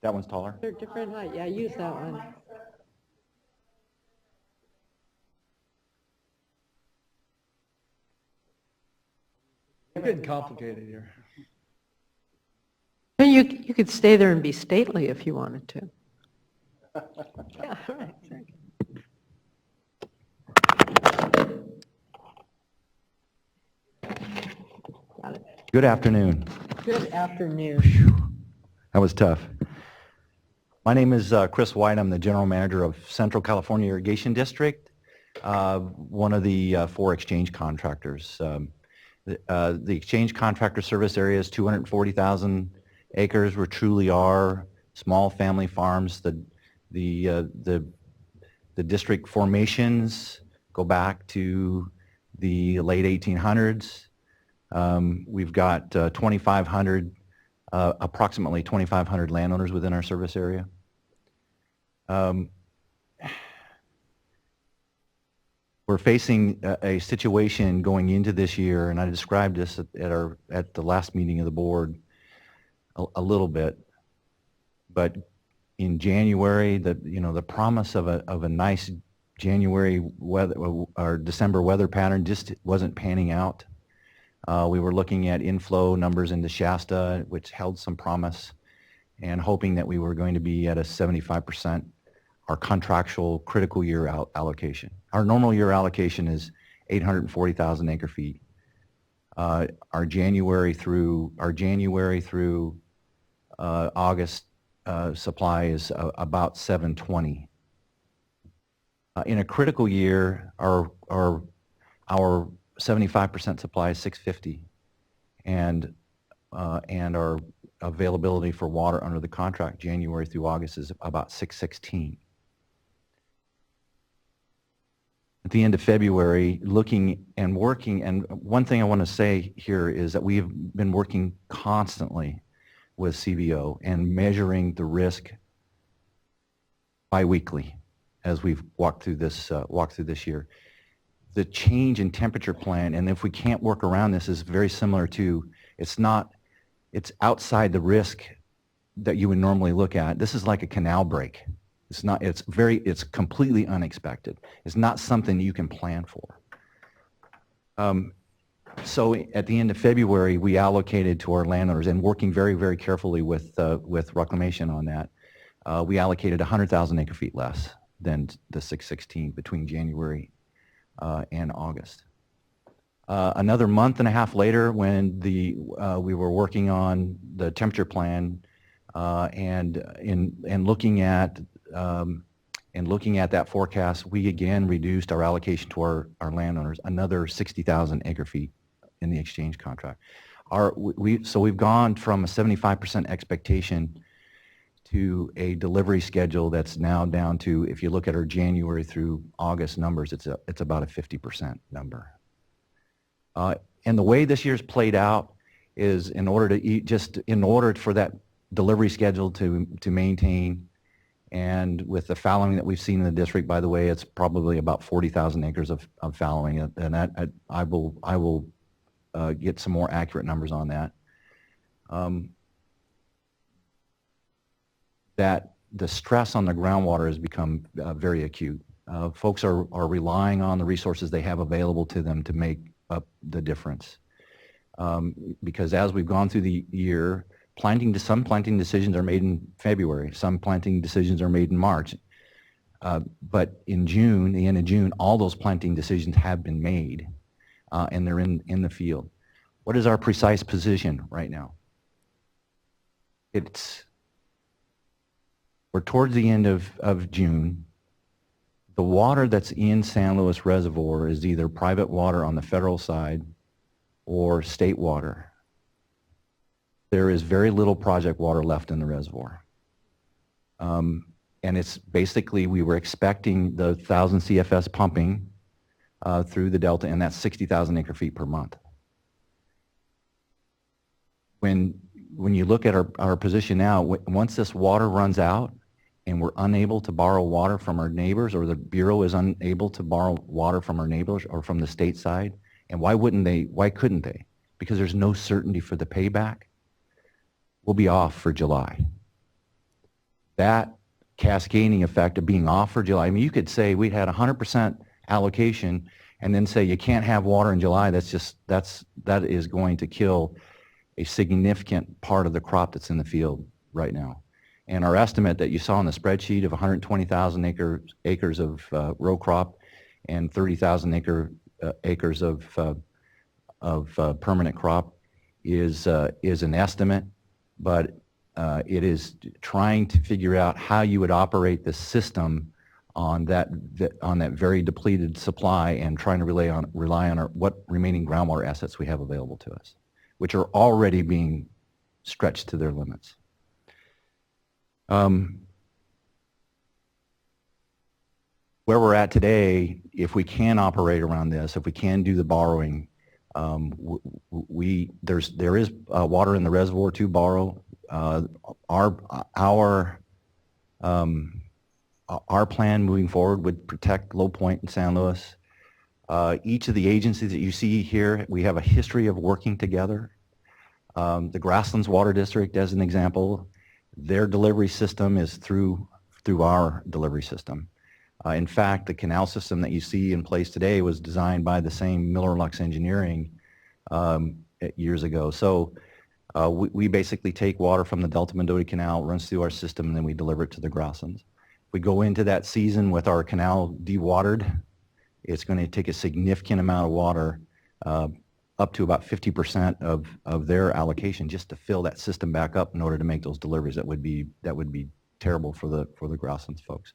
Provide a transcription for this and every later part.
That one's taller? They're different height. Yeah, use that one. It's getting complicated here. No, you could stay there and be stately if you wanted to. Yeah, all right. Very good. Got it. Good afternoon. Good afternoon. That was tough. My name is Chris White. I'm the General Manager of Central California Irrigation District, one of the 4 exchange contractors. The exchange contractor service area is 240,000 acres. We truly are small family farms. The district formations go back to the late 1800s. We've got 2,500, approximately 2,500 landowners within our service area. We're facing a situation going into this year, and I described this at the last meeting of the board a little bit. But in January, the promise of a nice January weather or December weather pattern just wasn't panning out. We were looking at inflow numbers into Shasta, which held some promise, and hoping that we were going to be at a 75%, our contractual critical year allocation. Our normal year allocation is 840,000 acre feet. Our January through August supply is about 720. In a critical year, our 75% supply is 650, and our availability for water under the contract January through August is about 616. At the end of February, looking and working, and one thing I want to say here is that we have been working constantly with CBO and measuring the risk biweekly as we've walked through this year. The change in temperature plan, and if we can't work around this, is very similar to, it's outside the risk that you would normally look at. This is like a canal break. It's completely unexpected. It's not something you can plan for. So at the end of February, we allocated to our landowners, and working very, very carefully with Reclamation on that, we allocated 100,000 acre feet less than the 616 between January and August. Another month and a half later, when we were working on the temperature plan and looking at that forecast, we again reduced our allocation to our landowners, another 60,000 acre feet in the exchange contract. So we've gone from a 75% expectation to a delivery schedule that's now down to, if you look at our January through August numbers, it's about a 50% number. And the way this year's played out is in order for that delivery schedule to maintain, and with the fallowing that we've seen in the district, by the way, it's probably about 40,000 acres of fallowing, and I will get some more accurate numbers on that. That the stress on the groundwater has become very acute. Folks are relying on the resources they have available to them to make up the difference. Because as we've gone through the year, some planting decisions are made in February, some planting decisions are made in March. But in June, the end of June, all those planting decisions have been made, and they're in the field. What is our precise position right now? We're towards the end of June. The water that's in San Luis Reservoir is either private water on the federal side or state water. There is very little project water left in the reservoir. And it's basically, we were expecting the 1,000 CFS pumping through the Delta, and that's 60,000 acre feet per month. When you look at our position now, once this water runs out and we're unable to borrow water from our neighbors, or the Bureau is unable to borrow water from our neighbors or from the state side, and why couldn't they? Because there's no certainty for the payback. We'll be off for July. that cascading effect of being off for July, I mean, you could say we had 100% allocation and then say you can't have water in July. That is going to kill a significant part of the crop that's in the field right now. And our estimate that you saw on the spreadsheet of 120,000 acres of row crop and 30,000 acres of permanent crop is an estimate, but it is trying to figure out how you would operate the system on that very depleted supply and trying to rely on what remaining groundwater assets we have available to us, which are already being stretched to their limits. Where we're at today, if we can operate around this, if we can do the borrowing, there is water in the reservoir to borrow. Our plan moving forward would protect Low Point and San Luis. Each of the agencies that you see here, we have a history of working together. The Grasslands Water District, as an example, their delivery system is through our delivery system. In fact, the canal system that you see in place today was designed by the same Miller Lux Engineering years ago. So we basically take water from the Delta Mendota Canal, runs through our system, and then we deliver it to the Grasslands. If we go into that season with our canal dewatered, it's going to take a significant amount of water, up to about 50% of their allocation, just to fill that system back up in order to make those deliveries. That would be terrible for the Grasslands folks.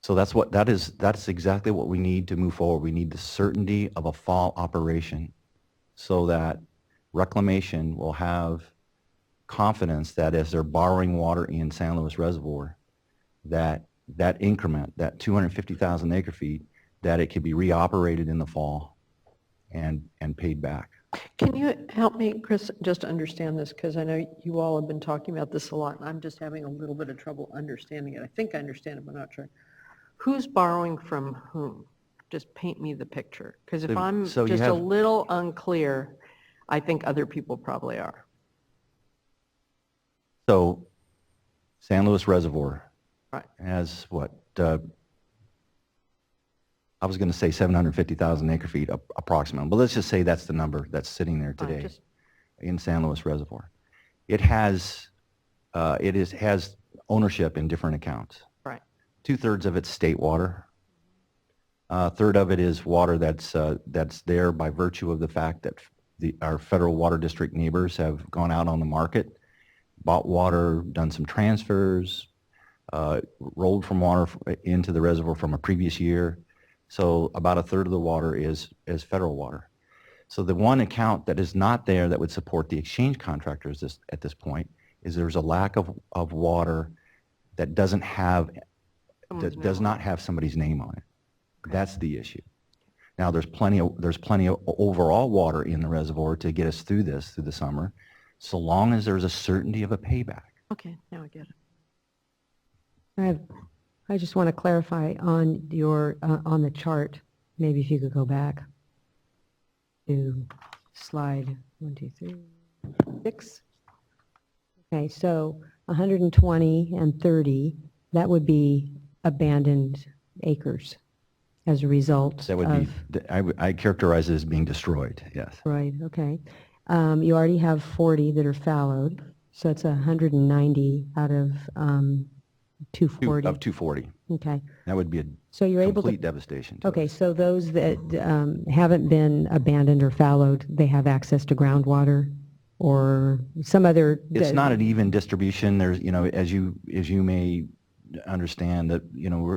So that's exactly what we need to move forward. We need the certainty of a fall operation so that reclamation will have confidence that as they're borrowing water in San Luis Reservoir, that increment, that 250,000 acre feet, that it could be reoperated in the fall and paid back. Can you help me, Chris, just understand this? Because I know you all have been talking about this a lot, and I'm just having a little bit of trouble understanding it. I think I understand it, but I'm not sure. Who's borrowing from whom? Just paint me the picture. Because if I'm So you just a have- little unclear, I think other people probably are. So San Luis Reservoir Right. has what? I was going to say 750,000 acre feet approximately, but let's just say that's the number that's sitting there Fine, today just- in San Luis Reservoir. It has ownership in different accounts. Right. 2/3 of it's state water. A third of it is water that's there by virtue of the fact that our federal water district neighbors have gone out on the market, bought water, done some transfers, rolled from water into the reservoir from a previous year. So about a third of the water is federal water. So the one account that is not there that would support the exchange contractors at this point is there's a lack of water that does not have somebody's name on it. That's the issue. Now there's plenty of overall water in the reservoir to get us through the summer, so long as there's a certainty of a payback. Okay, now I get it. I just want to clarify on your, on the chart, maybe if you could go back to slide 1, 2, 3, 6. Okay, so 120 and 30, that would be abandoned acres as a result That would of, be, I characterize it as being destroyed, yes. right, okay. You already have 40 that are fallowed, so it's 190 out of 240. Of 240. Okay, That would be a so you're able to, complete devastation to okay, us. so those that haven't been abandoned or fallowed, they have access to groundwater or some other? It's not an even distribution. There's, as you may understand that,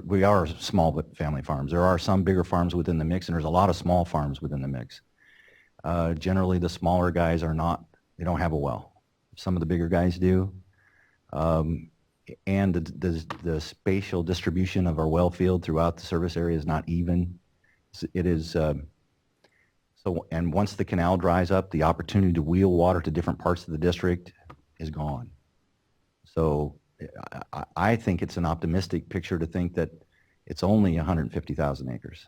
we are small but family farms. There are some bigger farms within the mix, and there's a lot of small farms within the mix. Generally, the smaller guys they don't have a well. Some of the bigger guys do. And the spatial distribution of our well field throughout the service area is not even. It is, and once the canal dries up, the opportunity to wheel water to different parts of the district is gone. So I think it's an optimistic picture to think that it's only 150,000 acres.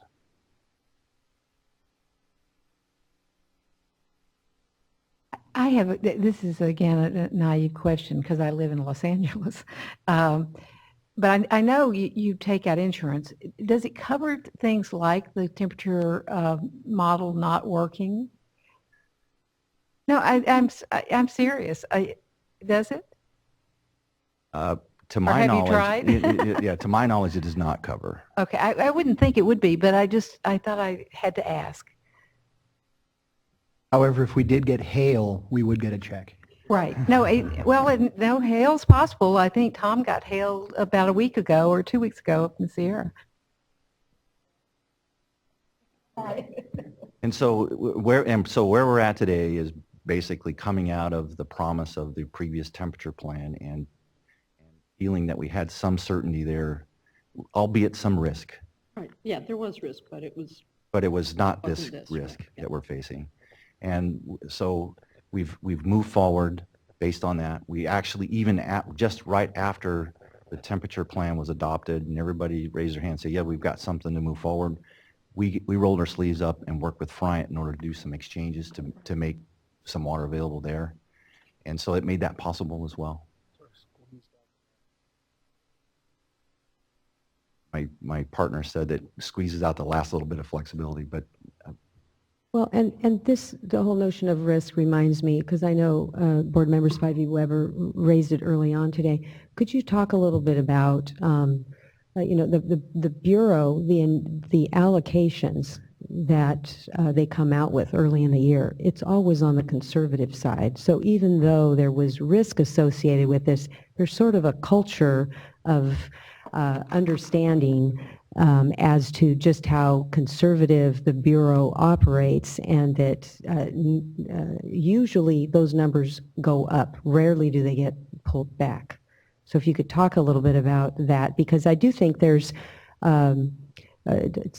I have, this is again a naive question because I live in Los Angeles. But I know you take out insurance. Does it cover things like the temperature model not working? No, I'm serious. Does it? To my have you knowledge, tried? yeah, to my knowledge, it does not cover. Okay, I wouldn't think it would be, but I thought I had to ask. However, if we did get hail, we would get a check. Right. No, no, hail's possible. I think Tom got hailed about a week ago or 2 weeks ago up in the Sierra. And so where we're at today is basically coming out of the promise of the previous temperature plan and feeling that we had some certainty there, albeit some risk. Right, yeah, there was risk, but it was not this Wasn't this, risk right, yeah. that we're facing. And so we've moved forward based on that. We actually, even just right after the temperature plan was adopted and everybody raised their hand and said, yeah, we've got something to move forward, we rolled our sleeves up and worked with Friant in order to do some exchanges to make some water available there. And so it made that possible as well. My partner said that squeezes out the last little bit of flexibility, but Well, and the whole notion of risk reminds me, because I know Board Member Spivey Weber raised it early on today. Could you talk a little bit about, the Bureau, the allocations that they come out with early in the year? It's always on the conservative side. So even though there was risk associated with this, there's sort of a culture of understanding as to just how conservative the Bureau operates, and that usually those numbers go up. Rarely do they get pulled back. So if you could talk a little bit about that, because I do think there's some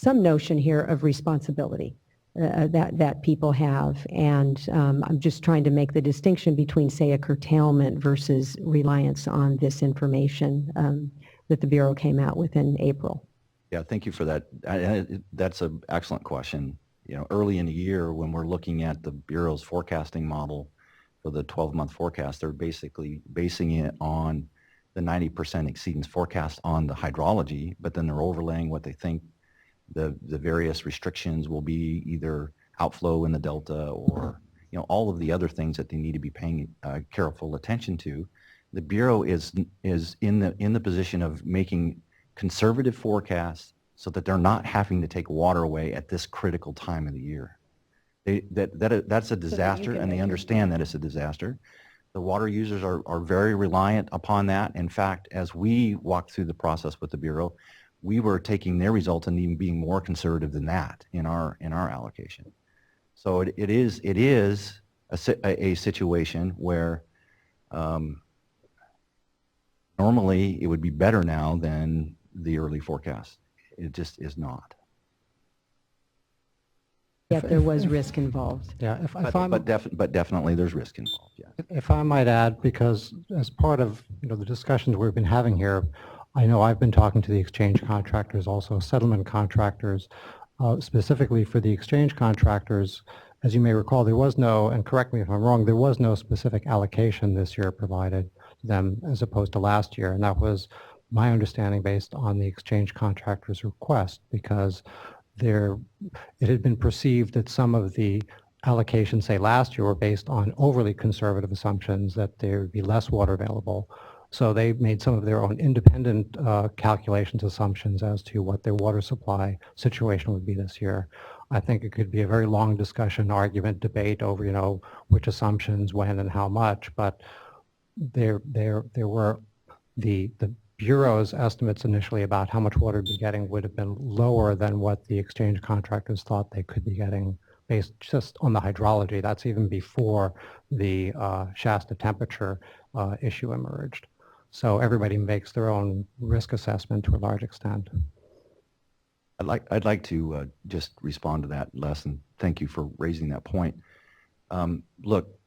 notion here of responsibility that people have, and I'm just trying to make the distinction between, say, a curtailment versus reliance on this information that the Bureau came out with in April. yeah, thank you for that. That's an excellent question. Early in the year when we're looking at the Bureau's forecasting model for the 12-month forecast, they're basically basing it on the 90% exceedance forecast on the hydrology, but then they're overlaying what they think the various restrictions will be, either outflow in the delta or all of the other things that they need to be paying careful attention to. The Bureau is in the position of making conservative forecasts so that they're not having to take water away at this critical time of the year. That's a disaster, and they understand that it's a disaster. The water users are very reliant upon that. In fact, as we walked through the process with the Bureau, we were taking their results and even being more conservative than that in our allocation. So it is a situation where normally it would be better now than the early forecast. It just is not. Yet there was risk involved. Yeah, But definitely there's risk involved. Yeah. if I might add, because as part of the discussions we've been having here, I know I've been talking to the exchange contractors, also settlement contractors, specifically for the exchange contractors. As you may recall, there was no, and correct me if I'm wrong, there was no specific allocation this year provided to them as opposed to last year, and that was my understanding based on the exchange contractor's request, because it had been perceived that some of the allocations, say last year, were based on overly conservative assumptions that there would be less water available. So they made some of their own independent calculations, assumptions as to what their water supply situation would be this year. I think it could be a very long discussion, argument, debate over, which assumptions, when, and how much. But there were the Bureau's estimates initially about how much water to be getting would have been lower than what the exchange contractors thought they could be getting based just on the hydrology. That's even before the Shasta temperature issue emerged. So everybody makes their own risk assessment to a large extent. I'd like to just respond to that, Les, and thank you for raising that point. Look,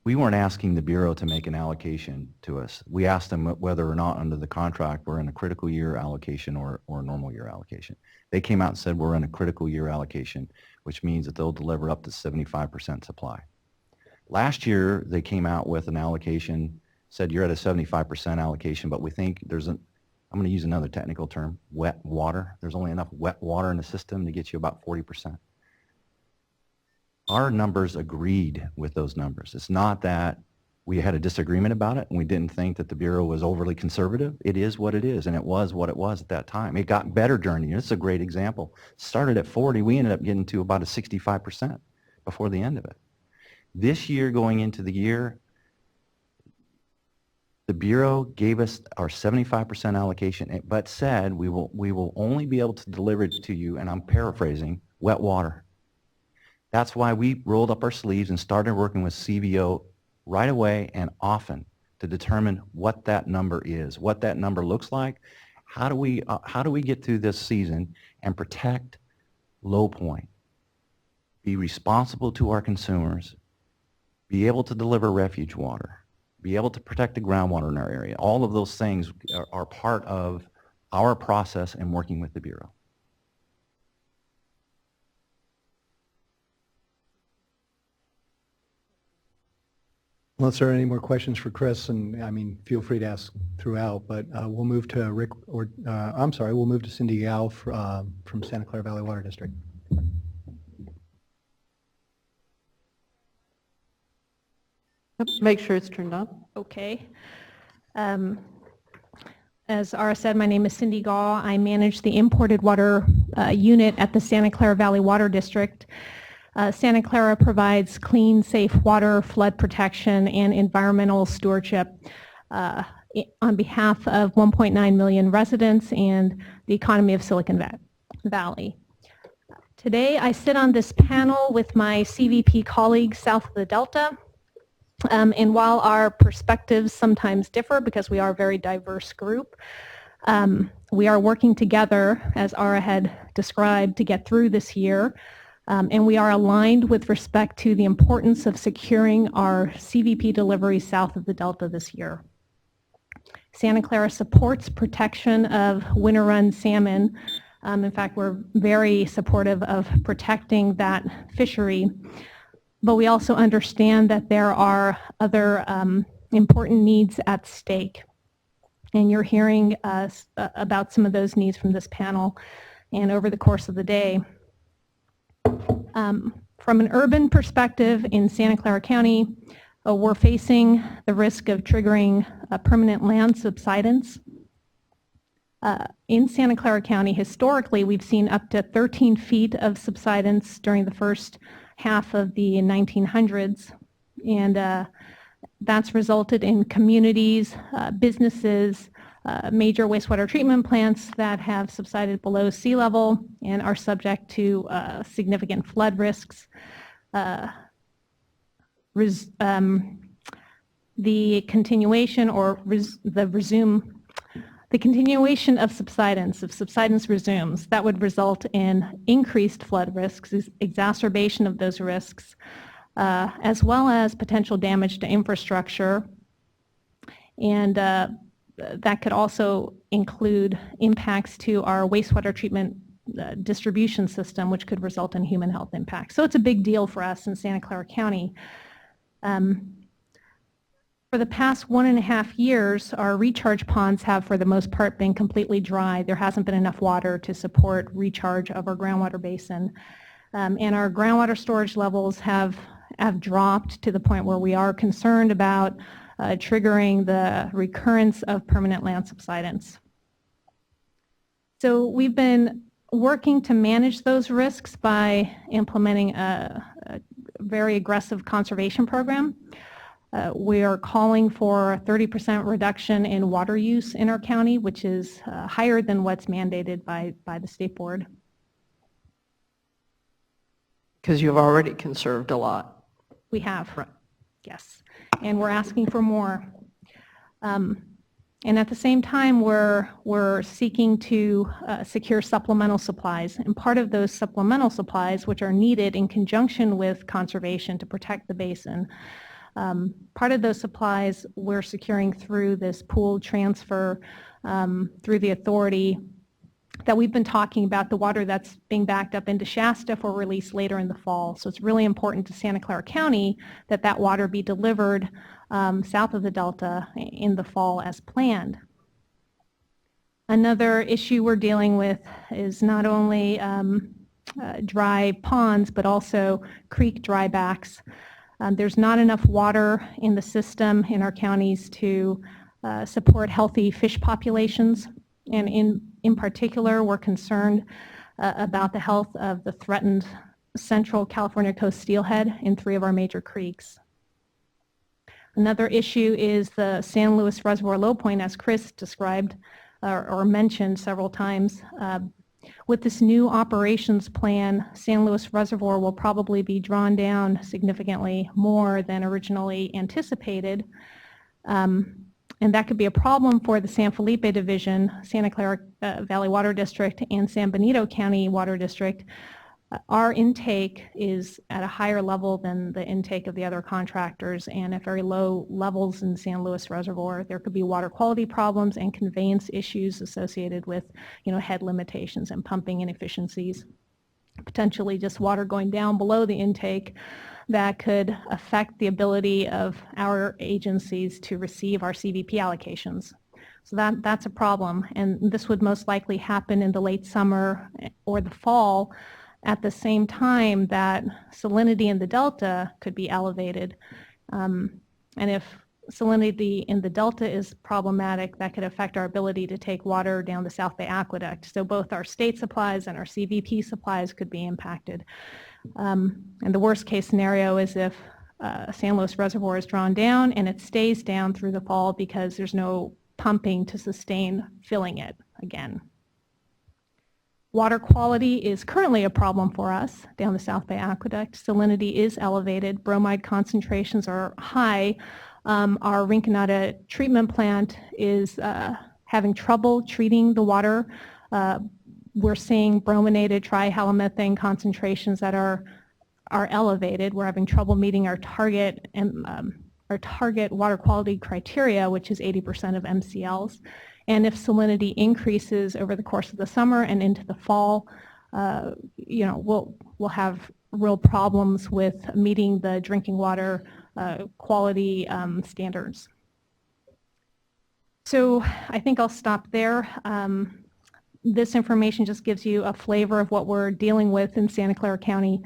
we weren't asking the Bureau to make an allocation to us. We asked them whether or not under the contract we're in a critical year allocation or a normal year allocation. They came out and said we're in a critical year allocation, which means that they'll deliver up to 75% supply. Last year, they came out with an allocation, said you're at a 75% allocation, but we think there's I'm going to use another technical term, wet water. There's only enough wet water in the system to get you about 40%. Our numbers agreed with those numbers. It's not that we had a disagreement about it and we didn't think that the Bureau was overly conservative. It is what it is, and it was what it was at that time. It got better during the year. This is a great example. Started at 40, we ended up getting to about a 65% before the end of it. This year, going into the year, the Bureau gave us our 75% allocation, but said we will only be able to deliver it to you, and I'm paraphrasing, wet water. That's why we rolled up our sleeves and started working with CVO right away and often to determine what that number is, what that number looks like. How do we get through this season and protect Low Point, be responsible to our consumers, be able to deliver refuge water, be able to protect the groundwater in our area. All of those things are part of our process in working with the Bureau. Unless there are any more questions for Chris, and I mean, feel free to ask throughout, but we'll move to Rick, or we'll move to Cindy Yao from Santa Clara Valley Water District. Make sure it's turned on. Okay. As Ara said, my name is Cindy Gaw. I manage the imported water unit at the Santa Clara Valley Water District. Santa Clara provides clean, safe water, flood protection, and environmental stewardship on behalf of 1.9 million residents and the economy of Silicon Valley. Today, I sit on this panel with my CVP colleagues south of the Delta. And while our perspectives sometimes differ because we are a very diverse group, we are working together, as Ara had described, to get through this year. And we are aligned with respect to the importance of securing our CVP delivery south of the Delta this year. Santa Clara supports protection of winter run salmon. In fact, we're very supportive of protecting that fishery. But we also understand that there are other important needs at stake. And you're hearing about some of those needs from this panel and over the course of the day. From an urban perspective in Santa Clara County, we're facing the risk of triggering a permanent land subsidence. In Santa Clara County, historically, we've seen up to 13 feet of subsidence during the first half of the 1900s, and that's resulted in communities, businesses, major wastewater treatment plants that have subsided below sea level and are subject to significant flood risks. The continuation of subsidence resumes, that would result in increased flood risks, exacerbation of those risks, as well as potential damage to infrastructure. And that could also include impacts to our wastewater treatment distribution system, which could result in human health impacts. So it's a big deal for us in Santa Clara County. For the past 1.5 years, our recharge ponds have, for the most part, been completely dry. There hasn't been enough water to support recharge of our groundwater basin. And our groundwater storage levels have dropped to the point where we are concerned about triggering the recurrence of permanent land subsidence. So we've been working to manage those risks by implementing a very aggressive conservation program. We are calling for a 30% reduction in water use in our county, which is higher than what's mandated by the state board. Because you've already conserved a lot. We have, yes, and we're asking for more. And at the same time, we're seeking to secure supplemental supplies. And part of those supplemental supplies, which are needed in conjunction with conservation to protect the basin, Part of those supplies we're securing through this pooled transfer through the authority that we've been talking about, the water that's being backed up into Shasta for release later in the fall. So it's really important to Santa Clara County that that water be delivered south of the Delta in the fall as planned. Another issue we're dealing with is not only dry ponds, but also creek drybacks. There's not enough water in the system in our counties to support healthy fish populations. And in particular, we're concerned about the health of the threatened Central California coast steelhead in 3 of our major creeks. Another issue is the San Luis Reservoir low point, as Chris described or mentioned several times. With this new operations plan, San Luis Reservoir will probably be drawn down significantly more than originally anticipated. And that could be a problem for the San Felipe Division, Santa Clara Valley Water District, and San Benito County Water District. Our intake is at a higher level than the intake of the other contractors, and at very low levels in San Luis Reservoir. There could be water quality problems and conveyance issues associated with, head limitations and pumping inefficiencies. Potentially just water going down below the intake that could affect the ability of our agencies to receive our CVP allocations. So that's a problem, and this would most likely happen in the late summer or the fall at the same time that salinity in the Delta could be elevated. And if salinity in the Delta is problematic, that could affect our ability to take water down the South Bay Aqueduct. So both our state supplies and our CVP supplies could be impacted. And the worst case scenario is if San Luis Reservoir is drawn down and it stays down through the fall because there's no pumping to sustain filling it again. Water quality is currently a problem for us down the South Bay Aqueduct. Salinity is elevated. Bromide concentrations are high. Our Rinconada treatment plant is having trouble treating the water. We're seeing brominated trihalomethane concentrations that are elevated. We're having trouble meeting our target water quality criteria, which is 80% of MCLs. And if salinity increases over the course of the summer and into the fall, we'll have real problems with meeting the drinking water quality standards. So I think I'll stop there. This information just gives you a flavor of what we're dealing with in Santa Clara County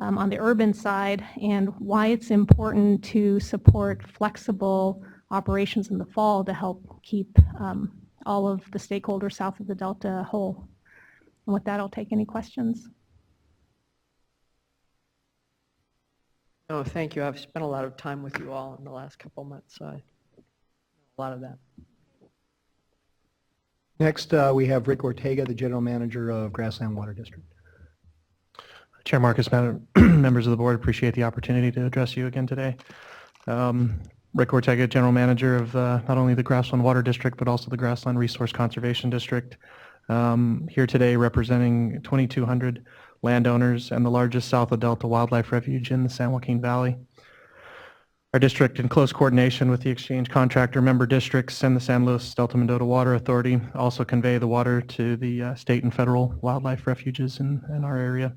on the urban side and why it's important to support flexible operations in the fall to help keep all of the stakeholders south of the Delta whole. And with that, I'll take any questions. Oh, thank you. I've spent a lot of time with you all in the last couple months, so a lot of that. Next, we have Rick Ortega, the General Manager of Grassland Water District. Chair Marcus, members of the board, appreciate the opportunity to address you again today. Rick Ortega, General Manager of not only the Grassland Water District, but also the Grassland Resource Conservation District. Here today representing 2,200 landowners and the largest south of Delta wildlife refuge in the San Joaquin Valley. Our district, in close coordination with the exchange contractor member districts and the San Luis Delta Mendota Water Authority, also convey the water to the state and federal wildlife refuges in our area.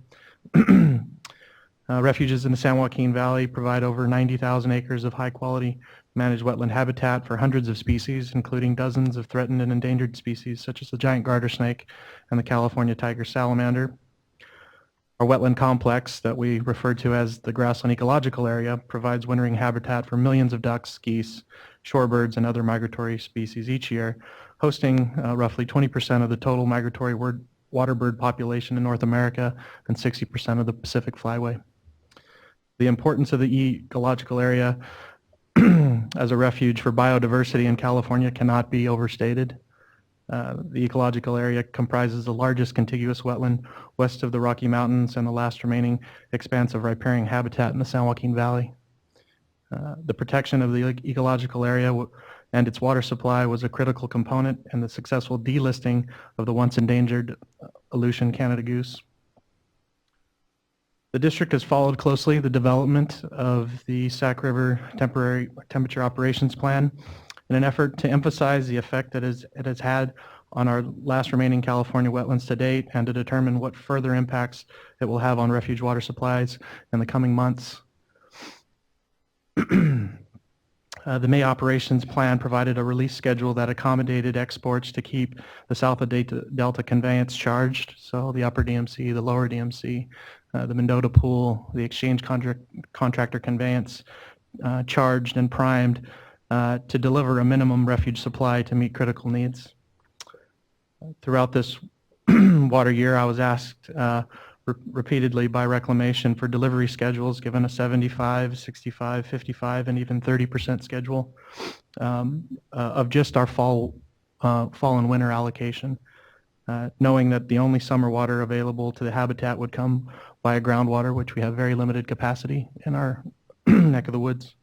Refuges in the San Joaquin Valley provide over 90,000 acres of high-quality managed wetland habitat for hundreds of species, including dozens of threatened and endangered species, such as the giant garter snake and the California tiger salamander. Our wetland complex, that we refer to as the Grassland Ecological Area, provides wintering habitat for millions of ducks, geese, shorebirds, and other migratory species each year, hosting roughly 20% of the total migratory water bird population in North America and 60% of the Pacific Flyway. The importance of the ecological area as a refuge for biodiversity in California cannot be overstated. The ecological area comprises the largest contiguous wetland west of the Rocky Mountains and the last remaining expanse of riparian habitat in the San Joaquin Valley. The protection of the ecological area and its water supply was a critical component in the successful delisting of the once endangered Aleutian Canada goose. The district has followed closely the development of the Sac River Temporary Temperature Operations Plan in an effort to emphasize the effect that it has had on our last remaining California wetlands to date and to determine what further impacts it will have on refuge water supplies in the coming months. The May operations plan provided a release schedule that accommodated exports to keep the South of Delta conveyance charged, so the upper DMC, the lower DMC, the Mendota pool, the exchange contractor conveyance charged and primed to deliver a minimum refuge supply to meet critical needs. Throughout this water year, I was asked repeatedly by Reclamation for delivery schedules, given a 75, 65, 55, and even 30% schedule of just our fall and winter allocation, knowing that the only summer water available to the habitat would come via groundwater, which we have very limited capacity in our neck of the woods.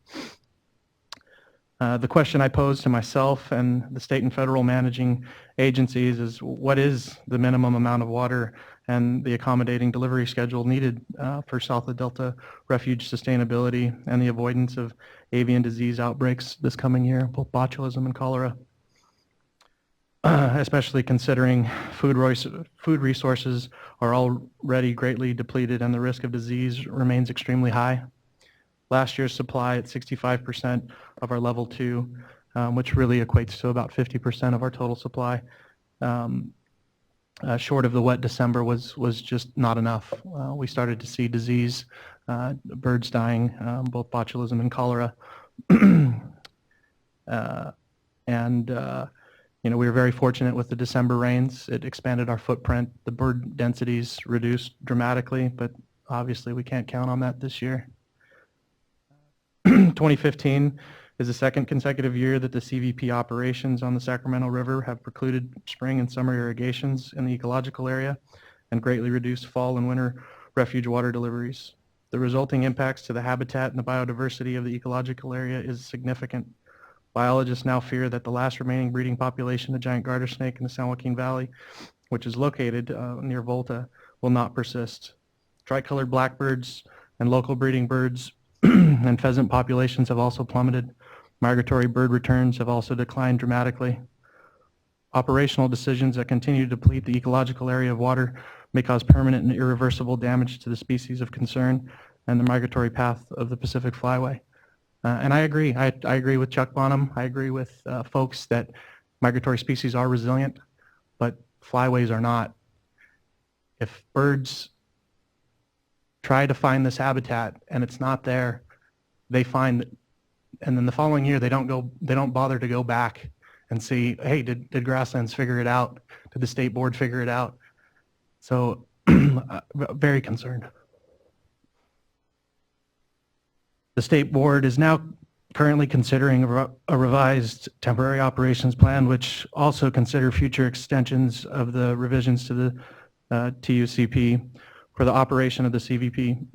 The question I posed to myself and the state and federal managing agencies is, what is the minimum amount of water and the accommodating delivery schedule needed for South of Delta refuge sustainability and the avoidance of avian disease outbreaks this coming year, both botulism and cholera, especially considering food resources are already greatly depleted and the risk of disease remains extremely high. Last year's supply at 65% of our level 2, which really equates to about 50% of our total supply. Short of the wet December was just not enough. We started to see disease, birds dying, both botulism and cholera. We were very fortunate with the December rains. It expanded our footprint. The bird densities reduced dramatically, but obviously we can't count on that this year. 2015 is the second consecutive year that the CVP operations on the Sacramento River have precluded spring and summer irrigations in the ecological area and greatly reduced fall and winter refuge water deliveries. The resulting impacts to the habitat and the biodiversity of the ecological area is significant. Biologists now fear that the last remaining breeding population of giant garter snake in the San Joaquin Valley, which is located near Volta, will not persist. Tricolored blackbirds and local breeding birds and pheasant populations have also plummeted. Migratory bird returns have also declined dramatically. Operational decisions that continue to deplete the ecological area of water may cause permanent and irreversible damage to the species of concern and the migratory path of the Pacific Flyway. And I agree. I agree with Chuck Bonham. I agree with folks that migratory species are resilient, but flyways are not. If birds try to find this habitat and it's not there, they find it, and then the following year they don't bother to go back and see, hey, did Grasslands figure it out? Did the state board figure it out? So very concerned. The state board is now currently considering a revised temporary operations plan, which also consider future extensions of the revisions to the TUCP for the operation of the CVP.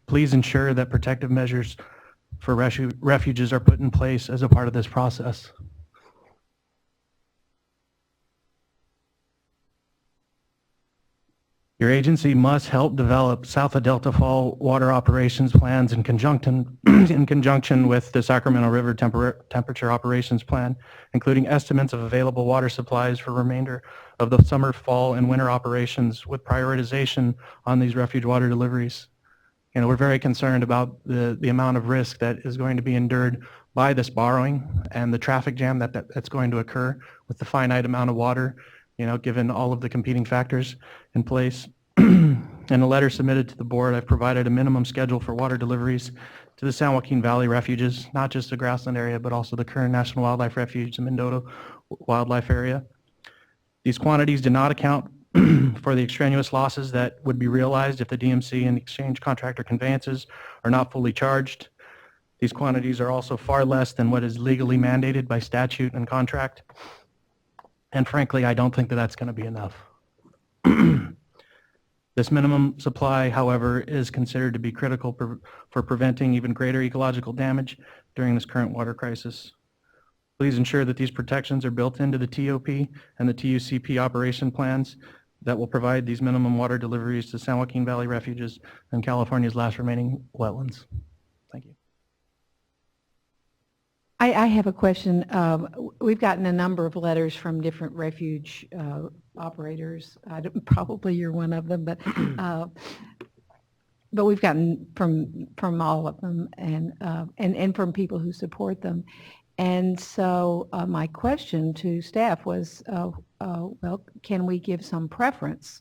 Please ensure that protective measures for refuges are put in place as a part of this process. Your agency must help develop South of Delta Fall water operations plans in conjunction with the Sacramento River Temperature Operations Plan, including estimates of available water supplies for remainder of the summer, fall, and winter operations with prioritization on these refuge water deliveries. You know, we're very concerned about the amount of risk that is going to be endured by this borrowing and the traffic jam that's going to occur with the finite amount of water, you know, given all of the competing factors in place. In a letter submitted to the board, I've provided a minimum schedule for water deliveries to the San Joaquin Valley refuges, not just the Grassland area, but also the Kern National Wildlife Refuge, the Mendota Wildlife Area. These quantities do not account for the extraneous losses that would be realized if the DMC and exchange contractor conveyances are not fully charged. These quantities are also far less than what is legally mandated by statute and contract. And frankly, I don't think that that's going to be enough. This minimum supply, however, is considered to be critical for preventing even greater ecological damage during this current water crisis. Please ensure that these protections are built into the TOP and the TUCP operation plans that will provide these minimum water deliveries to San Joaquin Valley refuges and California's last remaining wetlands. Thank you. I have a question. We've gotten a number of letters from different refuge operators. Probably you're one of them, but we've gotten from all of them and from people who support them. And so my question to staff was, well, can we give some preference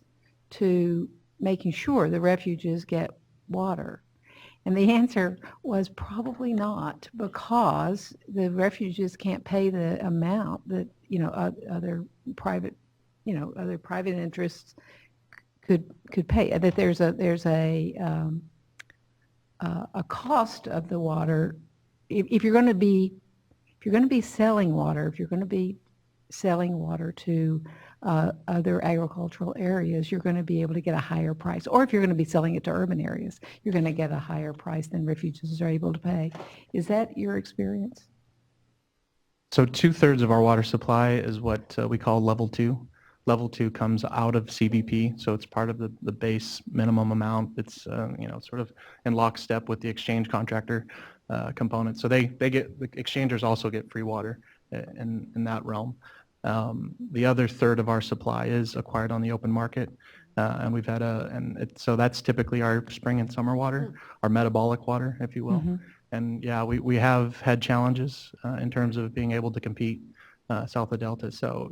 to making sure the refuges get water? And the answer was probably not, because the refuges can't pay the amount that, other private interests could pay. That there's a cost of the water. If you're going to be selling water, to other agricultural areas, you're going to be able to get a higher price. Or if you're going to be selling it to urban areas, you're going to get a higher price than refuges are able to pay. Is that your experience? So 2/3 of our water supply is what we call level 2. Level 2 comes out of CVP, so it's part of the base minimum amount. It's sort of in lockstep with the exchange contractor component. So the exchangers also get free water in that realm. The other third of our supply is acquired on the open market, and we've had so that's typically our spring and summer water, our metabolic water, if you will. And yeah, we have had challenges in terms of being able to compete south of Delta. So,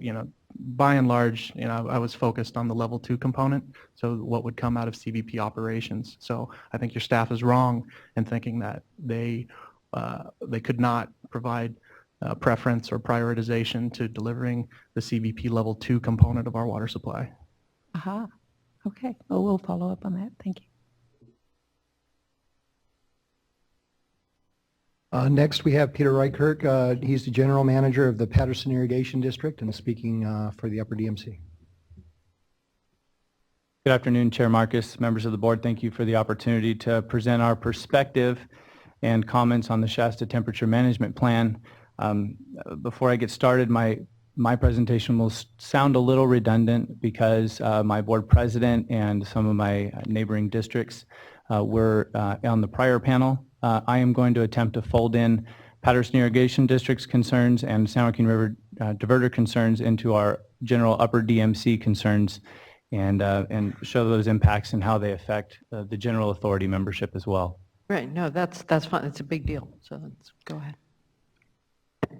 by and large, I was focused on the level 2 component, so what would come out of CVP operations. So I think your staff is wrong in thinking that they could not provide preference or prioritization to delivering the CVP level 2 component of our water supply. Aha. Okay. Well, we'll follow up on that. Thank you. Next, we have Peter Reichert. He's the general manager of the Patterson Irrigation District and speaking for the Upper DMC. Good afternoon, Chair Marcus, members of the board. Thank you for the opportunity to present our perspective and comments on the Shasta Temperature Management Plan. Before I get started, my presentation will sound a little redundant because my board president and some of my neighboring districts were on the prior panel. I am going to attempt to fold in Patterson Irrigation District's concerns and San Joaquin River diverter concerns into our general Upper DMC concerns and show those impacts and how they affect the general authority membership as well. Right, no, that's fine. It's a big deal, so let's go ahead.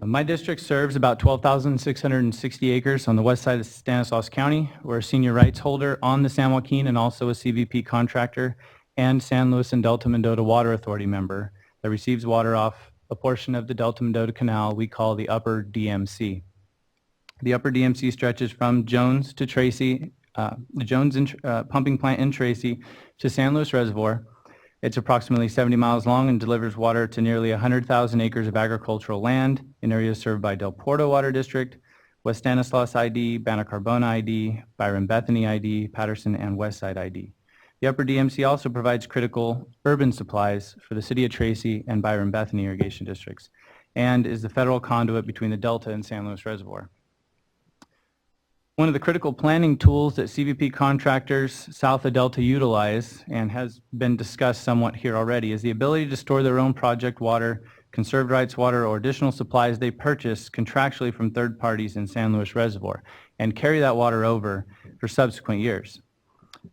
My district serves about 12,660 acres on the west side of Stanislaus County. We're a senior rights holder on the San Joaquin and also a CVP contractor and San Luis and Delta Mendota Water Authority member that receives water off a portion of the Delta Mendota Canal we call the Upper DMC. The Upper DMC stretches from Jones to Tracy, the Jones pumping plant in Tracy to San Luis Reservoir. It's approximately 70 miles long and delivers water to nearly 100,000 acres of agricultural land in areas served by Del Porto Water District, West Stanislaus ID, Banna Carbona ID, Byron Bethany ID, Patterson, and Westside ID. The Upper DMC also provides critical urban supplies for the City of Tracy and Byron Bethany irrigation districts and is the federal conduit between the Delta and San Luis Reservoir. One of the critical planning tools that CVP contractors south of Delta utilize and has been discussed somewhat here already is the ability to store their own project water, conserved rights water, or additional supplies they purchase contractually from third parties in San Luis Reservoir and carry that water over for subsequent years.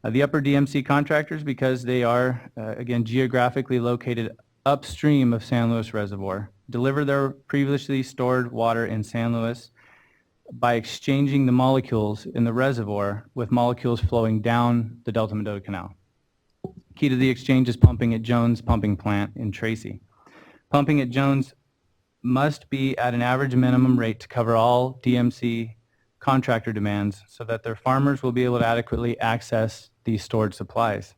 The Upper DMC contractors, because they are, again, geographically located upstream of San Luis Reservoir, deliver their previously stored water in San Luis by exchanging the molecules in the reservoir with molecules flowing down the Delta Mendota Canal. Key to the exchange is pumping at Jones Pumping Plant in Tracy. Pumping at Jones must be at an average minimum rate to cover all DMC contractor demands so that their farmers will be able to adequately access these stored supplies.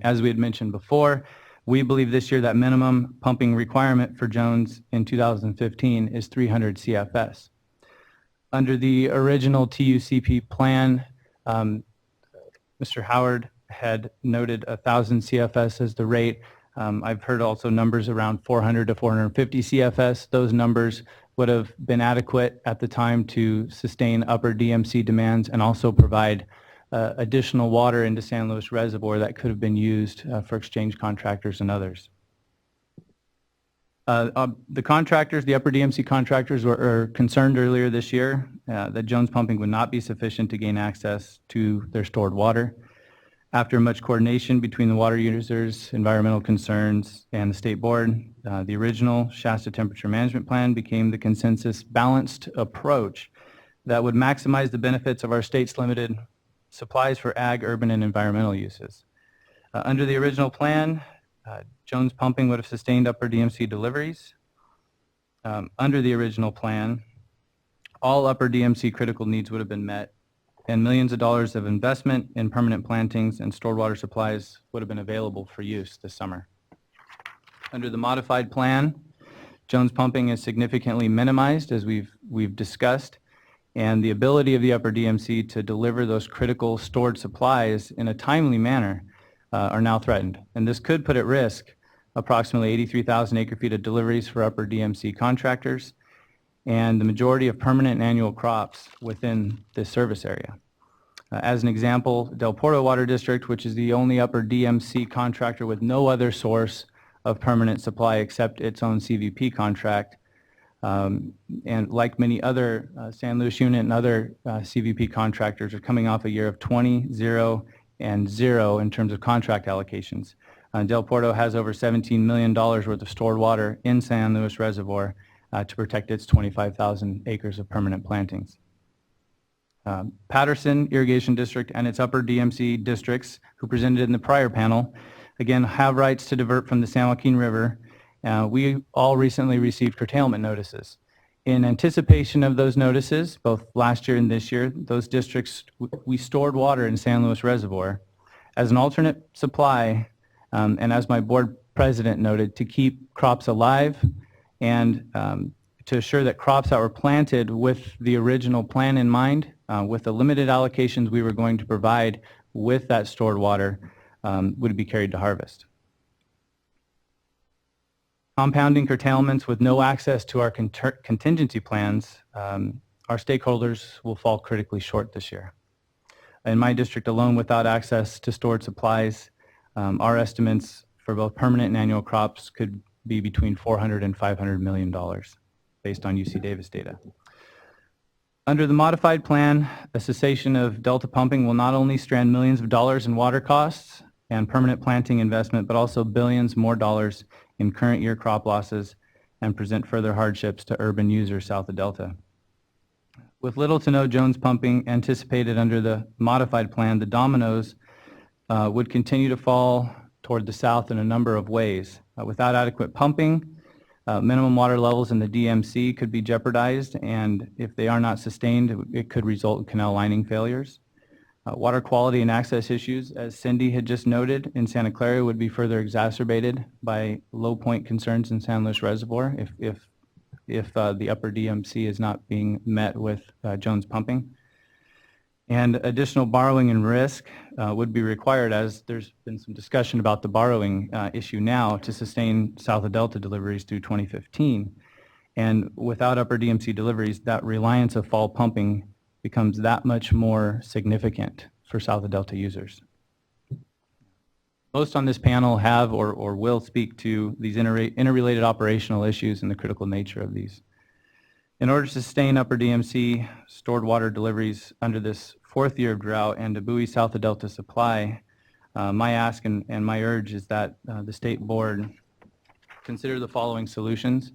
As we had mentioned before, we believe this year that minimum pumping requirement for Jones in 2015 is 300 CFS. Under the original TUCP plan, Mr. Howard had noted 1,000 CFS as the rate. I've heard also numbers around 400 to 450 CFS. Those numbers would have been adequate at the time to sustain upper DMC demands and also provide additional water into San Luis Reservoir that could have been used for exchange contractors and others. The contractors, the upper DMC contractors, were concerned earlier this year that Jones Pumping would not be sufficient to gain access to their stored water. After much coordination between the water users, environmental concerns, and the state board, the original Shasta Temperature Management Plan became the consensus balanced approach that would maximize the benefits of our state's limited supplies for ag, urban, and environmental uses. Under the original plan, Jones Pumping would have sustained upper DMC deliveries. Under the original plan, all upper DMC critical needs would have been met, and millions of dollars of investment in permanent plantings and stored water supplies would have been available for use this summer. Under the modified plan, Jones Pumping is significantly minimized, as we've discussed, and the ability of the upper DMC to deliver those critical stored supplies in a timely manner are now threatened. And this could put at risk approximately 83,000 acre-feet of deliveries for upper DMC contractors and the majority of permanent and annual crops within this service area. As an example, Del Porto Water District, which is the only upper DMC contractor with no other source of permanent supply except its own CVP contract, and like many other San Luis unit and other CVP contractors, are coming off a year of 20, 0, and 0 in terms of contract allocations. Del Porto has over $17 million worth of stored water in San Luis Reservoir to protect its 25,000 acres of permanent plantings. Patterson Irrigation District and its upper DMC districts, who presented in the prior panel, again have rights to divert from the San Joaquin River. We all recently received curtailment notices. In anticipation of those notices, both last year and this year, those districts, we stored water in San Luis Reservoir as an alternate supply, and as my board president noted, to keep crops alive and to assure that crops that were planted with the original plan in mind, with the limited allocations we were going to provide with that stored water, would be carried to harvest. Compounding curtailments with no access to our contingency plans, our stakeholders will fall critically short this year. In my district alone, without access to stored supplies, our estimates for both permanent and annual crops could be between $400 and $500 million based on UC Davis data. Under the modified plan, a cessation of Delta pumping will not only strand millions of dollars in water costs and permanent planting investment, but also billions more dollars in current year crop losses and present further hardships to urban users south of Delta. With little to no Jones pumping anticipated under the modified plan, the dominoes would continue to fall toward the south in a number of ways. Without adequate pumping, minimum water levels in the DMC could be jeopardized, and if they are not sustained, it could result in canal lining failures. Water quality and access issues, as Cindy had just noted, in Santa Clara would be further exacerbated by low point concerns in San Luis Reservoir if the upper DMC is not being met with Jones pumping. And additional borrowing and risk would be required, as there's been some discussion about the borrowing issue now, to sustain south of Delta deliveries through 2015. And without upper DMC deliveries, that reliance of fall pumping becomes that much more significant for south of Delta users. Most on this panel have or will speak to these interrelated operational issues and the critical nature of these. In order to sustain upper DMC stored water deliveries under this fourth year of drought and to buoy south of Delta supply, my ask and my urge is that the state board consider the following solutions.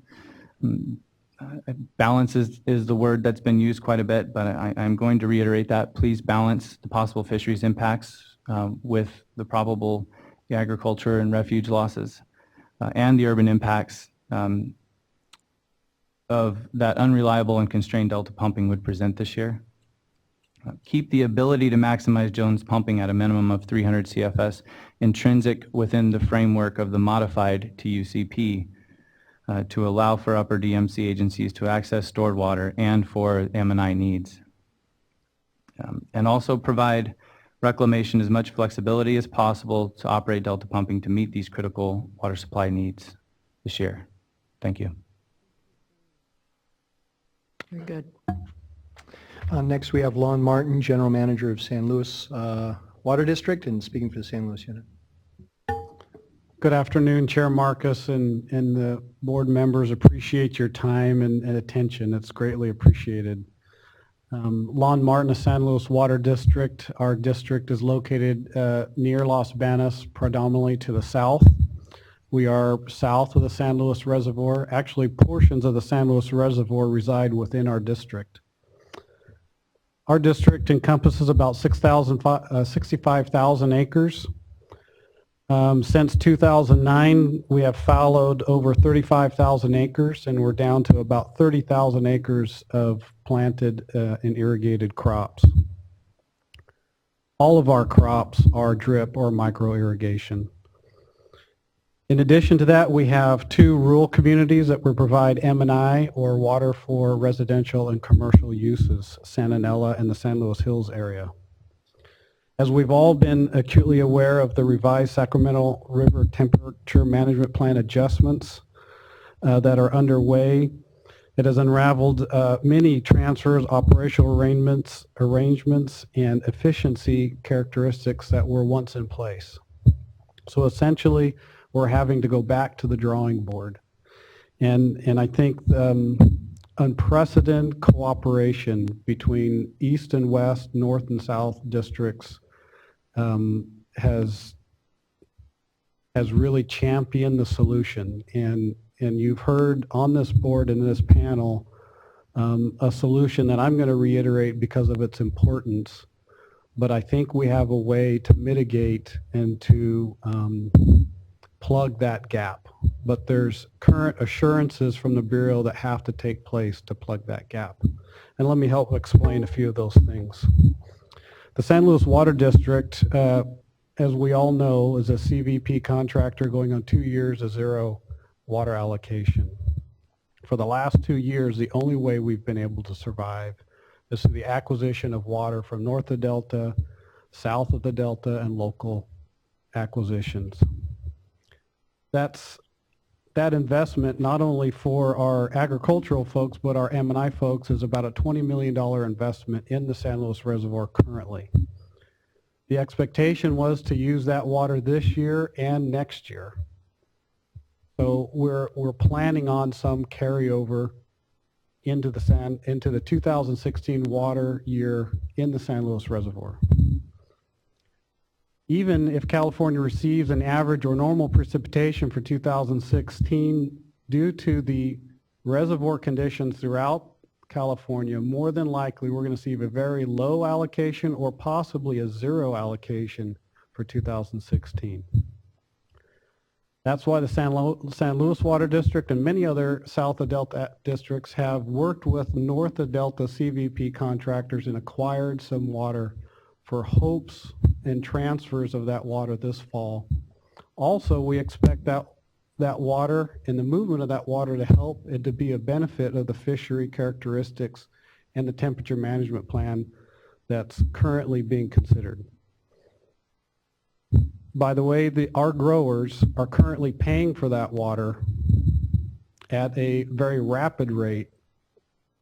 Balance is the word that's been used quite a bit, but I'm going to reiterate that. Please balance the possible fisheries impacts with the probable agriculture and refuge losses and the urban impacts of that unreliable and constrained Delta pumping would present this year. Keep the ability to maximize Jones pumping at a minimum of 300 CFS intrinsic within the framework of the modified TUCP to allow for upper DMC agencies to access stored water and for M&I needs. And also provide reclamation as much flexibility as possible to operate Delta pumping to meet these critical water supply needs this year. Thank you. Very good. Next, we have Lon Martin, General Manager of San Luis Water District, and speaking for the San Luis unit. Good afternoon, Chair Marcus and the board members. Appreciate your time and attention. It's greatly appreciated. Lon Martin of San Luis Water District. Our district is located near Los Banos, predominantly to the south. We are south of the San Luis Reservoir. Actually, portions of the San Luis Reservoir reside within our district. Our district encompasses about 65,000 acres. Since 2009, we have fallowed over 35,000 acres, and we're down to about 30,000 acres of planted and irrigated crops. All of our crops are drip or micro irrigation. In addition to that, we have 2 rural communities that will provide M&I or water for residential and commercial uses, Santa Nella and the San Luis Hills area. As we've all been acutely aware of the revised Sacramento River Temperature Management Plan adjustments that are underway, it has unraveled many transfers, operational arrangements, and efficiency characteristics that were once in place. So essentially, we're having to go back to the drawing board. And I think unprecedented cooperation between east and west, north and south districts has really championed the solution. And you've heard on this board and this panel a solution that I'm going to reiterate because of its importance. But I think we have a way to mitigate and to plug that gap. But there's current assurances from the Bureau that have to take place to plug that gap. And let me help explain a few of those things. The San Luis Water District, as we all know, is a CVP contractor going on 2 years of zero water allocation. For the last 2 years, the only way we've been able to survive is through the acquisition of water from north of the Delta, south of the Delta, and local acquisitions. That investment, not only for our agricultural folks, but our M&I folks, is about a $20 million investment in the San Luis Reservoir currently. The expectation was to use that water this year and next year. So we're planning on some carryover into the 2016 water year in the San Luis Reservoir. Even if California receives an average or normal precipitation for 2016, due to the reservoir conditions throughout California, more than likely we're going to see a very low allocation or possibly a zero allocation for 2016. That's why the San Luis Water District and many other south of Delta districts have worked with north of Delta CVP contractors and acquired some water for hopes and transfers of that water this fall. Also, we expect that water and the movement of that water to help and to be a benefit of the fishery characteristics and the temperature management plan that's currently being considered. By the way, our growers are currently paying for that water at a very rapid rate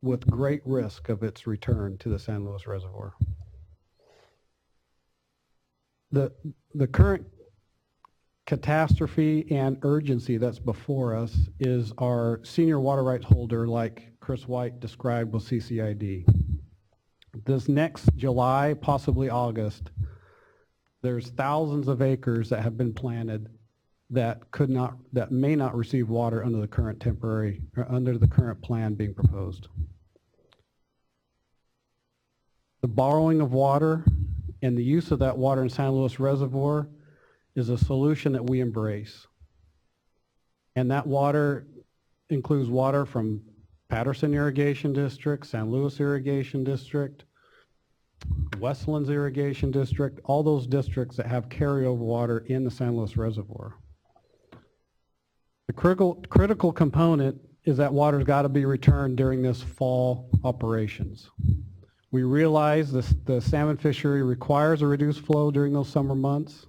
with great risk of its return to the San Luis Reservoir. The current catastrophe and urgency that's before us is our senior water rights holder, like Chris White described with CCID. This next July, possibly August, there's thousands of acres that have been planted that may not receive water under the current under the current plan being proposed. The borrowing of water and the use of that water in San Luis Reservoir is a solution that we embrace. And that water includes water from Patterson Irrigation District, San Luis Irrigation District, Westlands Irrigation District, all those districts that have carryover water in the San Luis Reservoir. The critical component is that water's got to be returned during this fall operations. We realize the salmon fishery requires a reduced flow during those summer months.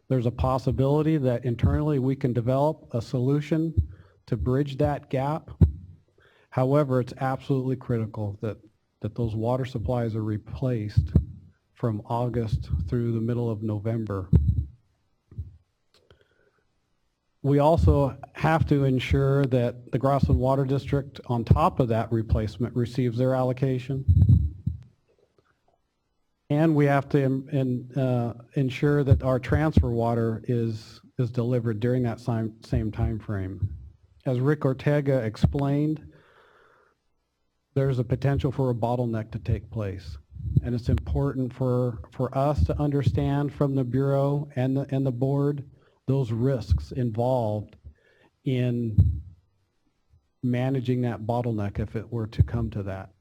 There's a possibility that internally we can develop a solution to bridge that gap. However, it's absolutely critical that those water supplies are replaced from August through the middle of November. We also have to ensure that the Grassland Water District, on top of that replacement, receives their allocation. And we have to ensure that our transfer water is delivered during that same time frame. As Rick Ortega explained, there's a potential for a bottleneck to take place. And it's important for us to understand from the Bureau and the board those risks involved in managing that bottleneck if it were to come to that.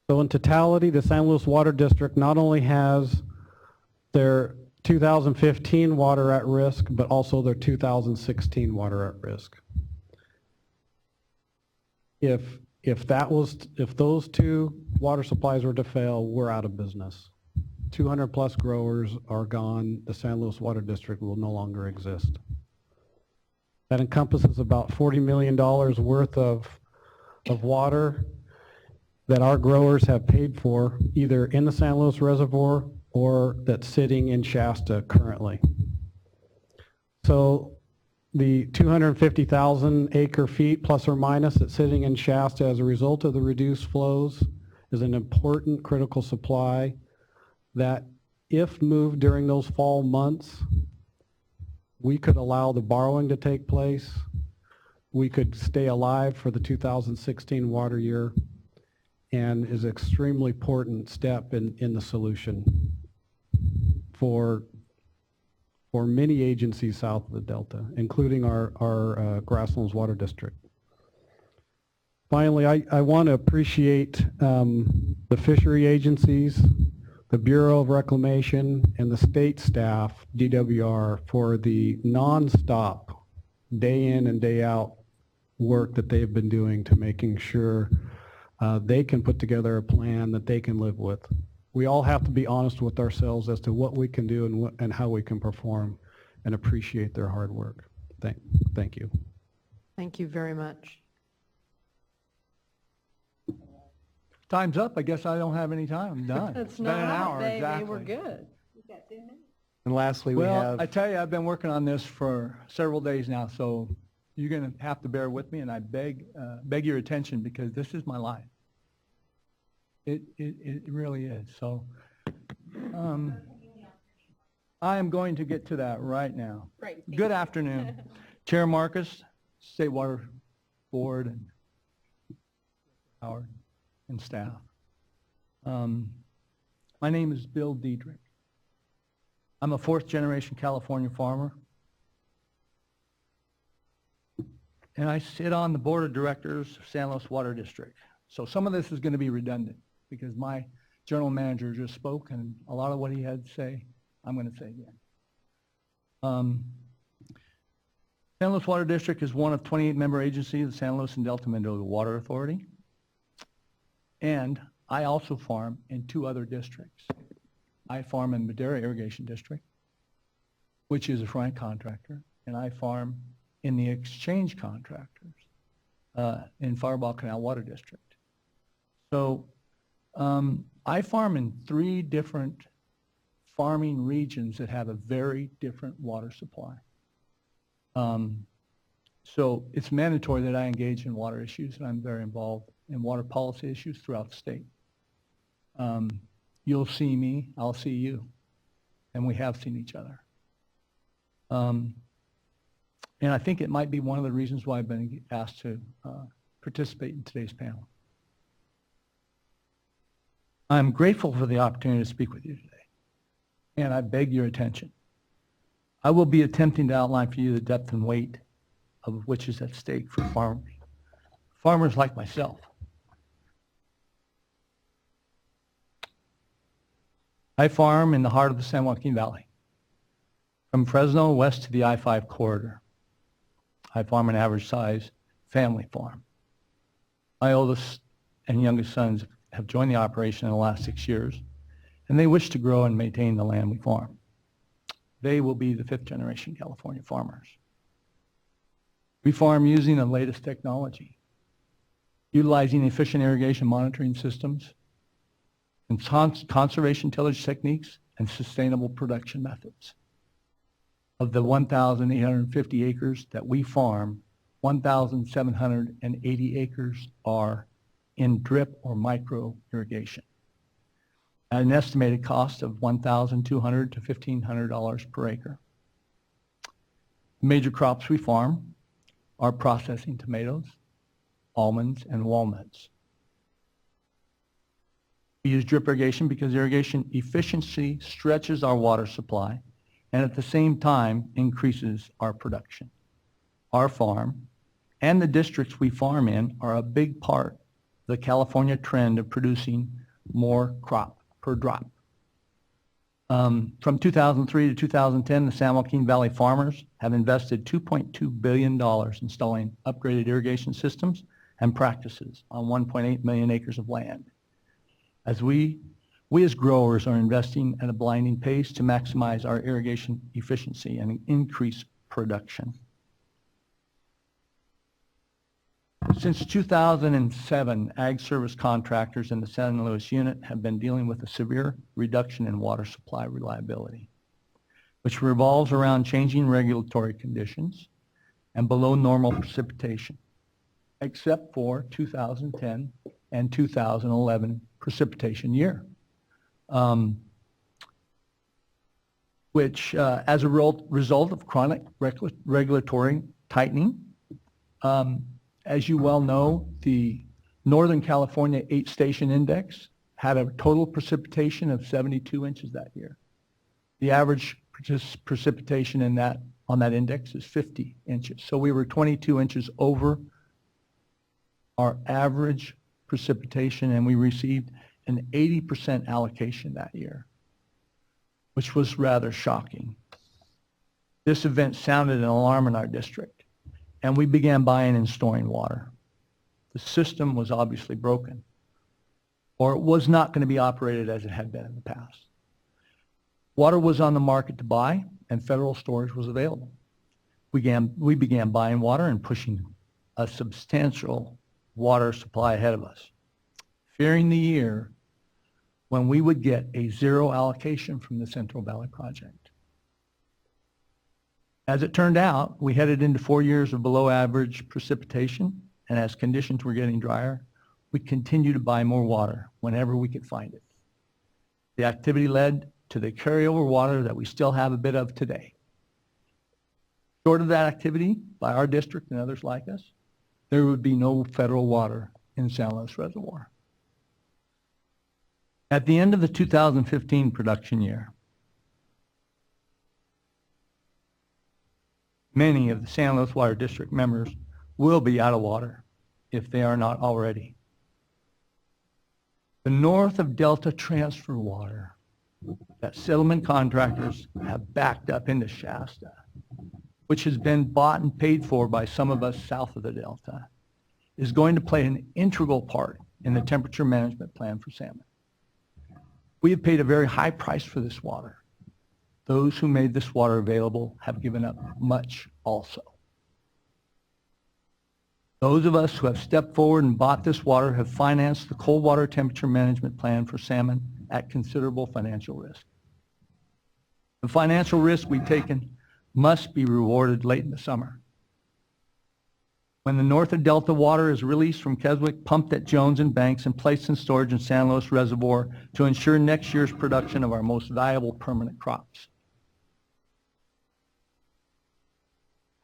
So in totality, the San Luis Water District not only has their 2015 water at risk, but also their 2016 water at risk. If those two water supplies were to fail, we're out of business. 200 plus growers are gone. The San Luis Water District will no longer exist. That encompasses about $40 million worth of water that our growers have paid for, either in the San Luis Reservoir or that's sitting in Shasta currently. So the 250,000 acre feet plus or minus that's sitting in Shasta as a result of the reduced flows is an important critical supply that, if moved during those fall months, we could allow the borrowing to take place. We could stay alive for the 2016 water year, and is an extremely important step in the solution for many agencies south of the Delta, including our Grasslands Water District. Finally, I want to appreciate the fishery agencies, the Bureau of Reclamation, and the state staff, DWR, for the nonstop, day in and day out work that they've been doing to making sure they can put together a plan that they can live with. We all have to be honest with ourselves as to what we can do and how we can perform, and appreciate their hard work. Thank you. Thank you very much. Time's up. I guess I don't have any time. I'm done. It's been not an hour, baby. exactly. We're good. And lastly, we Well, have... I tell you, I've been working on this for several days now, so you're going to have to bear with me, and I beg your attention, because this is my life. It really is. So I am going to get to that right now. Great. Good afternoon. Chair Marcus, State Water Board, and Howard, and staff. My name is Bill Diedrich. I'm a fourth-generation California farmer, and I sit on the board of directors of San Luis Water District. So some of this is going to be redundant, because my general manager just spoke, and a lot of what he had to say, I'm going to say again. San Luis Water District is one of 28 member agencies of the San Luis and Delta Mendoza Water Authority. And I also farm in two other districts. I farm in Madera Irrigation District, which is a Frank contractor, and I farm in the exchange contractors in Fireball Canal Water District. So I farm in three different farming regions that have a very different water supply. So it's mandatory that I engage in water issues, and I'm very involved in water policy issues throughout the state. You'll see me, I'll see you, and we have seen each other. And I think it might be one of the reasons why I've been asked to participate in today's panel. I'm grateful for the opportunity to speak with you today, and I beg your attention. I will be attempting to outline for you the depth and weight of which is at stake for farmers like myself. I farm in the heart of the San Joaquin Valley, from Fresno west to the I-5 corridor. I farm an average size family farm. My oldest and youngest sons have joined the operation in the last 6 years, and they wish to grow and maintain the land we farm. they will be the 5th generation California farmers. We farm using the latest technology, utilizing efficient irrigation monitoring systems and conservation tillage techniques and sustainable production methods. Of the 1,850 acres that we farm, 1,780 acres are in drip or micro irrigation at an estimated cost of $1,200 to $1,500 per acre. Major crops we farm are processing tomatoes, almonds, and walnuts. We use drip irrigation because irrigation efficiency stretches our water supply and at the same time increases our production. Our farm and the districts we farm in are a big part of the California trend of producing more crop per drop. From 2003 to 2010, the San Joaquin Valley farmers have invested $2.2 billion installing upgraded irrigation systems and practices on 1.8 million acres of land. As we as growers are investing at a blinding pace to maximize our irrigation efficiency and increase production. Since 2007, ag service contractors in the San Luis unit have been dealing with a severe reduction in water supply reliability, which revolves around changing regulatory conditions and below normal precipitation, except for 2010 and 2011 precipitation year, which as a result of chronic regulatory tightening, as you well know, the Northern California 8-station index had a total precipitation of 72 inches that year. The average precipitation on that index is 50 inches. So we were 22 inches over our average precipitation, and we received an 80% allocation that year, which was rather shocking. This event sounded an alarm in our district, and we began buying and storing water. The system was obviously broken, or it was not going to be operated as it had been in the past. Water was on the market to buy, and federal storage was available. We began buying water and pushing a substantial water supply ahead of us, fearing the year when we would get a zero allocation from the Central Valley Project. As it turned out, we headed into 4 years of below average precipitation, and as conditions were getting drier, we continued to buy more water whenever we could find it. The activity led to the carryover water that we still have a bit of today. Short of that activity by our district and others like us, there would be no federal water in San Luis Reservoir. At the end of the 2015 production year, many of the San Luis Water District members will be out of water if they are not already. The north of Delta transfer water that settlement contractors have backed up into Shasta, which has been bought and paid for by some of us south of the Delta, is going to play an integral part in the temperature management plan for salmon. We have paid a very high price for this water. Those who made this water available have given up much also. Those of us who have stepped forward and bought this water have financed the cold water temperature management plan for salmon at considerable financial risk. The financial risk we've taken must be rewarded late in the summer. When the north of Delta water is released from Keswick, pumped at Jones and Banks, and placed in storage in San Luis Reservoir to ensure next year's production of our most valuable permanent crops.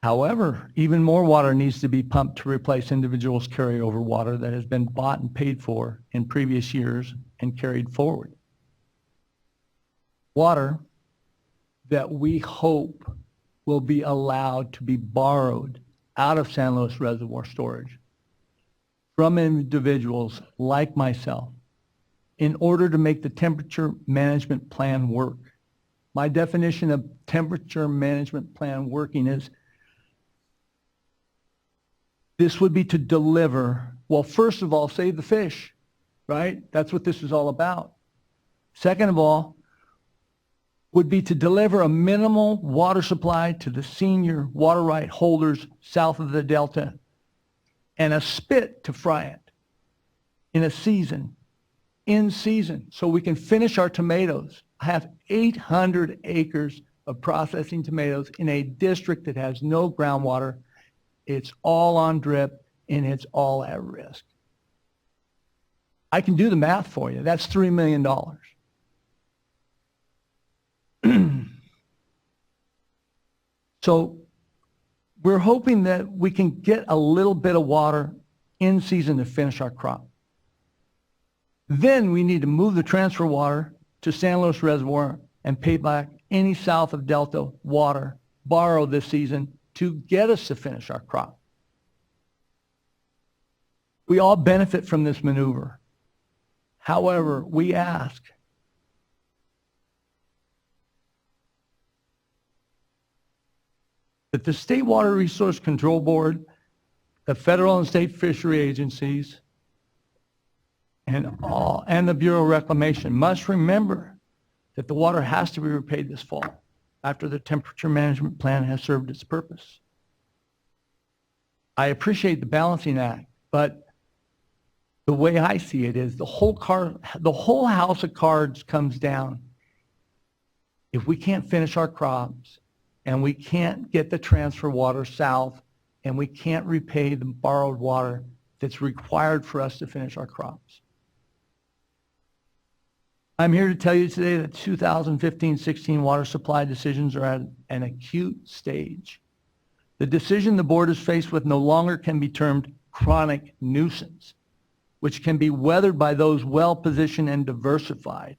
However, even more water needs to be pumped to replace individuals' carryover water that has been bought and paid for in previous years and carried forward. Water that we hope will be allowed to be borrowed out of San Luis Reservoir storage from individuals like myself in order to make the temperature management plan work. My definition of temperature management plan working is this would be to deliver, well, first of all, save the fish, right? That's what this is all about. Second of all, would be to deliver a minimal water supply to the senior water right holders south of the Delta and a spit to fry it in season, so we can finish our tomatoes. I have 800 acres of processing tomatoes in a district that has no groundwater. It's all on drip and it's all at risk. I can do the math for you. That's $3 million. So we're hoping that we can get a little bit of water in season to finish our crop. Then we need to move the transfer water to San Luis Reservoir and pay back any south of Delta water borrowed this season to get us to finish our crop. We all benefit from this maneuver. However, we ask that the State Water Resource Control Board, the federal and state fishery agencies, and the Bureau of Reclamation must remember that the water has to be repaid this fall after the temperature management plan has served its purpose. I appreciate the balancing act, but the way I see it is the whole house of cards comes down if we can't finish our crops and we can't get the transfer water south and we can't repay the borrowed water that's required for us to finish our crops. I'm here to tell you today that 2015-16 water supply decisions are at an acute stage. The decision the board is faced with no longer can be termed chronic nuisance, which can be weathered by those well-positioned and diversified.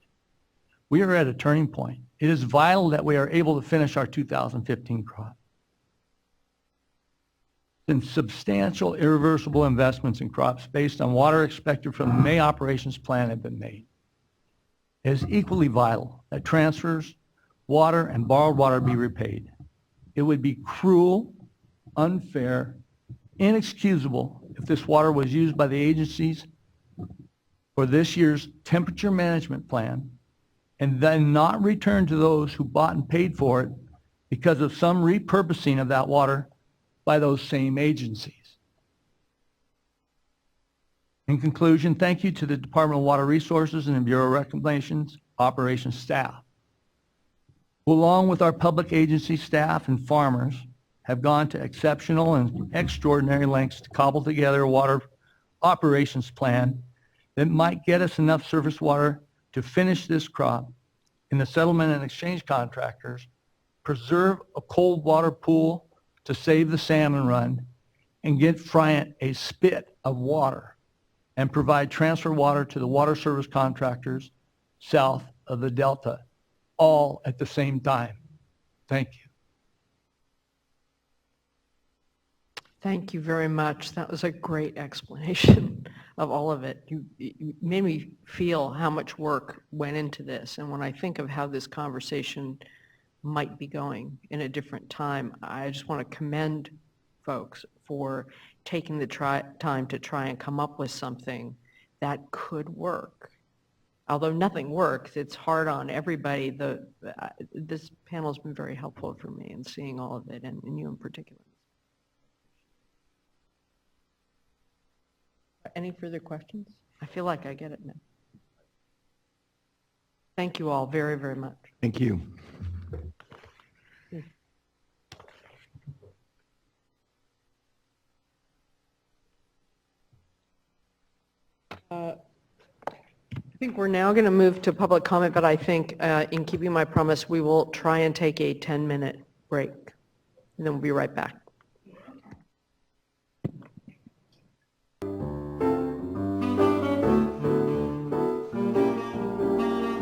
We are at a turning point. It is vital that we are able to finish our 2015 crop. Since substantial irreversible investments in crops based on water expected from the May operations plan have been made, it is equally vital that transfers, water, and borrowed water be repaid. It would be cruel, unfair, inexcusable if this water was used by the agencies for this year's temperature management plan and then not returned to those who bought and paid for it because of some repurposing of that water by those same agencies. In conclusion, thank you to the Department of Water Resources and the Bureau of Reclamation's operations staff, who along with our public agency staff and farmers have gone to exceptional and extraordinary lengths to cobble together a water operations plan that might get us enough surface water to finish this crop in the settlement and exchange contractors, preserve a cold water pool to save the salmon run, and get Friant a spit of water, and provide transfer water to the water service contractors south of the Delta, all at the same time. Thank you. Thank you very much. That was a great explanation of all of it. You made me feel how much work went into this. And when I think of how this conversation might be going in a different time, I just want to commend folks for taking the time to try and come up with something that could work. Although nothing works, it's hard on everybody. This panel has been very helpful for me in seeing all of it, and you in particular. Any further questions? I feel like I get it now. Thank you all very, very much. Thank you. I think we're now going to move to public comment, but I think in keeping my promise, we will try and take a 10-minute break, and then we'll be right back.